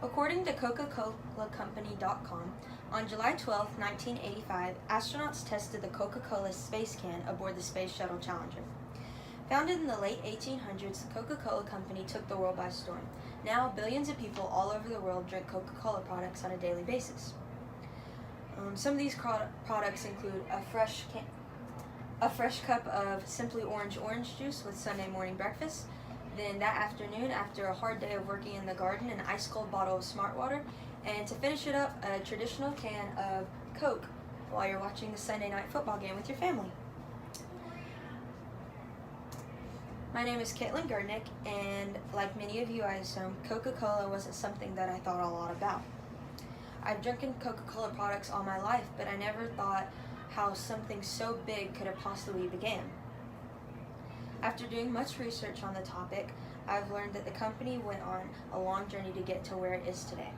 According to Coca-ColaCompany.com, on July 12, 1985, astronauts tested the Coca-Cola space can aboard the Space Shuttle Challenger. Founded in the late 1800s, the Coca-Cola Company took the world by storm. Now, billions of people all over the world drink Coca-Cola products on a daily basis. Some of these products include a fresh cup of Simply Orange juice with Sunday morning breakfast. Then that afternoon, after a hard day of working in the garden, an ice-cold bottle of Smart Water. And to finish it up, a traditional can of Coke while you're watching the Sunday night football game with your family. My name is Grdinich, and like many of you, I assume Coca-Cola wasn't something that I thought a lot about. I've drinking Coca-Cola products all my life, but I never thought how something so big could have possibly began. After doing much research on the topic, I've learned that the company went on a long journey to get to where it is today.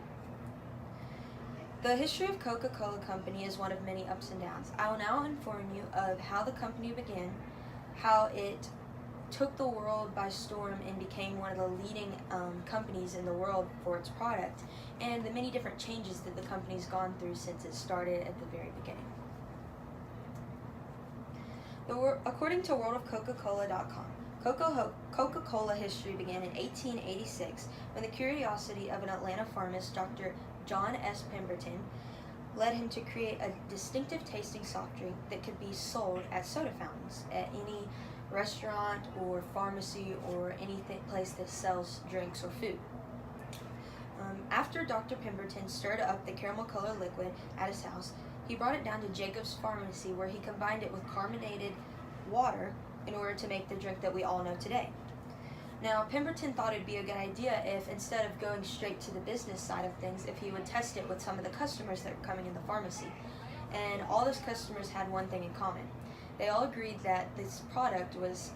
The history of Coca-Cola Company is one of many ups and downs. I will now inform you of how the company began, how it took the world by storm and became one of the leading companies in the world for its product, and the many different changes that the company's gone through since it started at the very beginning. According to worldofcoca-cola.com, Coca-Cola history began in 1886 when the curiosity of an Atlanta pharmacist, Dr. John S. Pemberton, led him to create a distinctive tasting soft drink that could be sold at soda fountains at any restaurant or pharmacy or any place that sells drinks or food. After Dr. Pemberton stirred up the caramel colored liquid at his house, he brought it down to Jacob's Pharmacy, where he combined it with carbonated water in order to make the drink that we all know today. Now, Pemberton thought it'd be a good idea if, instead of going straight to the business side of things, if he would test it with some of the customers that were coming in the pharmacy. And all those customers had one thing in common. They all agreed that this product was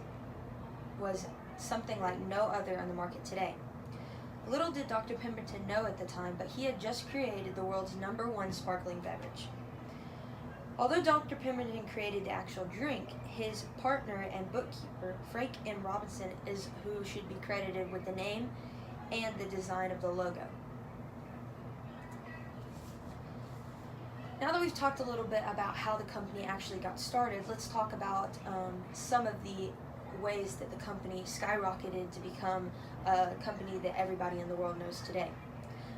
something like no other on the market today. Little did Dr. Pemberton know at the time, but he had just created the world's #1 sparkling beverage. Although Dr. Pemberton created the actual drink, his partner and bookkeeper, Frank M. Robinson, is who should be credited with the name and the design of the logo. Now that we've talked a little bit about how the company actually got started, let's talk about some of the ways that the company skyrocketed to become a company that everybody in the world knows today.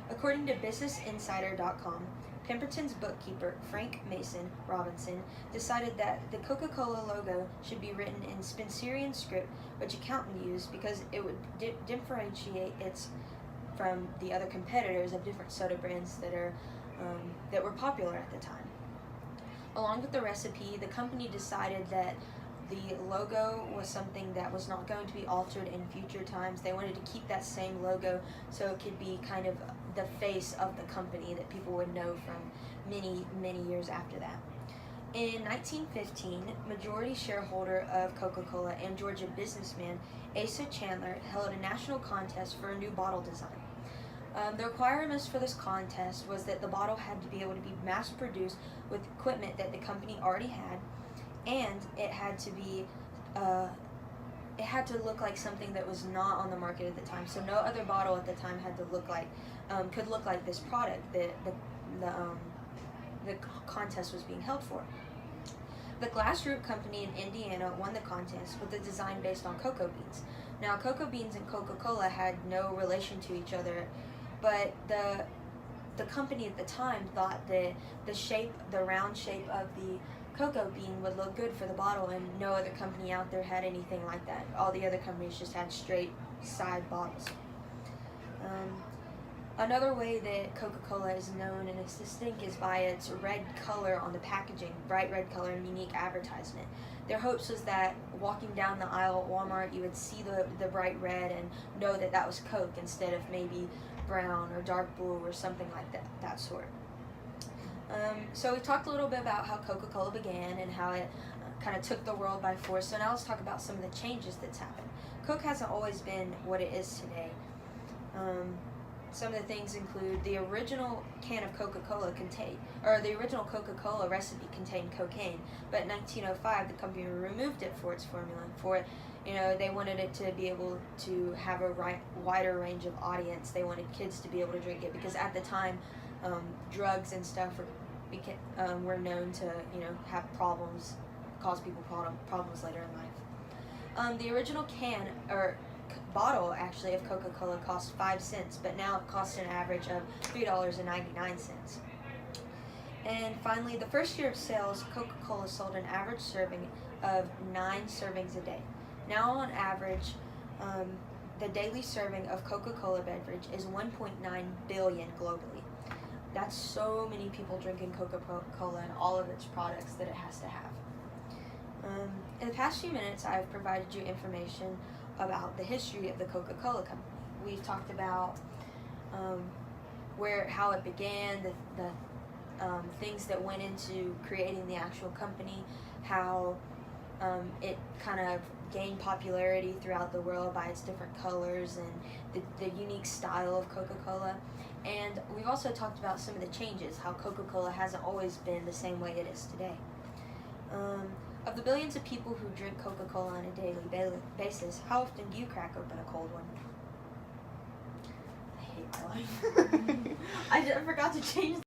According to BusinessInsider.com, Pemberton's bookkeeper, Frank Mason Robinson, decided that the Coca-Cola logo should be written in Spencerian script, which accountant used because it would differentiate it from the other competitors of different soda brands that were popular at the time. Along with the recipe, the company decided that the logo was something that was not going to be altered in future times. They wanted to keep that same logo so it could be kind of the face of the company that people would know from many, many years after that. In 1915, majority shareholder of Coca-Cola and Georgia businessman Asa Chandler held a national contest for a new bottle design. The requirements for this contest was that the bottle had to be able to be mass-produced with equipment that the company already had, and it had to look like something that was not on the market at the time. So no other bottle at the time had to could look like this product that the contest was being held for. The Glass Root Company in Indiana won the contest with a design based on cocoa beans. Now, cocoa beans and Coca-Cola had no relation to each other, but the company at the time thought that the round shape of the cocoa bean would look good for the bottle, and no other company out there had anything like that. All the other companies just had straight side bottles. Another way that Coca-Cola is known and is distinct is by its red color on the packaging, bright red color and unique advertisement. Their hopes was that walking down the aisle at Walmart, you would see the bright red and know that that was Coke instead of maybe brown or dark blue or something like that sort. So we talked a little bit about how Coca-Cola began and how it kind of took the world by force. So now let's talk about some of the changes that's happened. Coke hasn't always been what it is today. some of the things include the original can of Coca-Cola the original Coca-Cola recipe contained cocaine, but in 1905 the company removed it for its formula. They wanted it to be able to have a wider range of audience. They wanted kids to be able to drink it because at the time, drugs and stuff were known to have problems, cause people problems later in life. The original bottle actually of Coca-Cola cost 5 cents, but now it costs an average of $3.99. And finally, the first year of sales, Coca-Cola sold an average serving of 9 servings a day. Now, on average, the daily serving of Coca-Cola beverage is 1.9 billion globally. That's so many people drinking Coca-Cola and all of its products that it has to have. In the past few minutes, I've provided you information about the history of the Coca-Cola company. We've talked about how it began, the things that went into creating the actual company, how it kind of gained popularity throughout the world by its different colors and the unique style of Coca-Cola. And we've also talked about some of the changes, how Coca-Cola hasn't always been the same way it is today. Of the billions of people who drink Coca-Cola on a daily basis, how often do you crack open a cold one? I hate my life. I forgot to change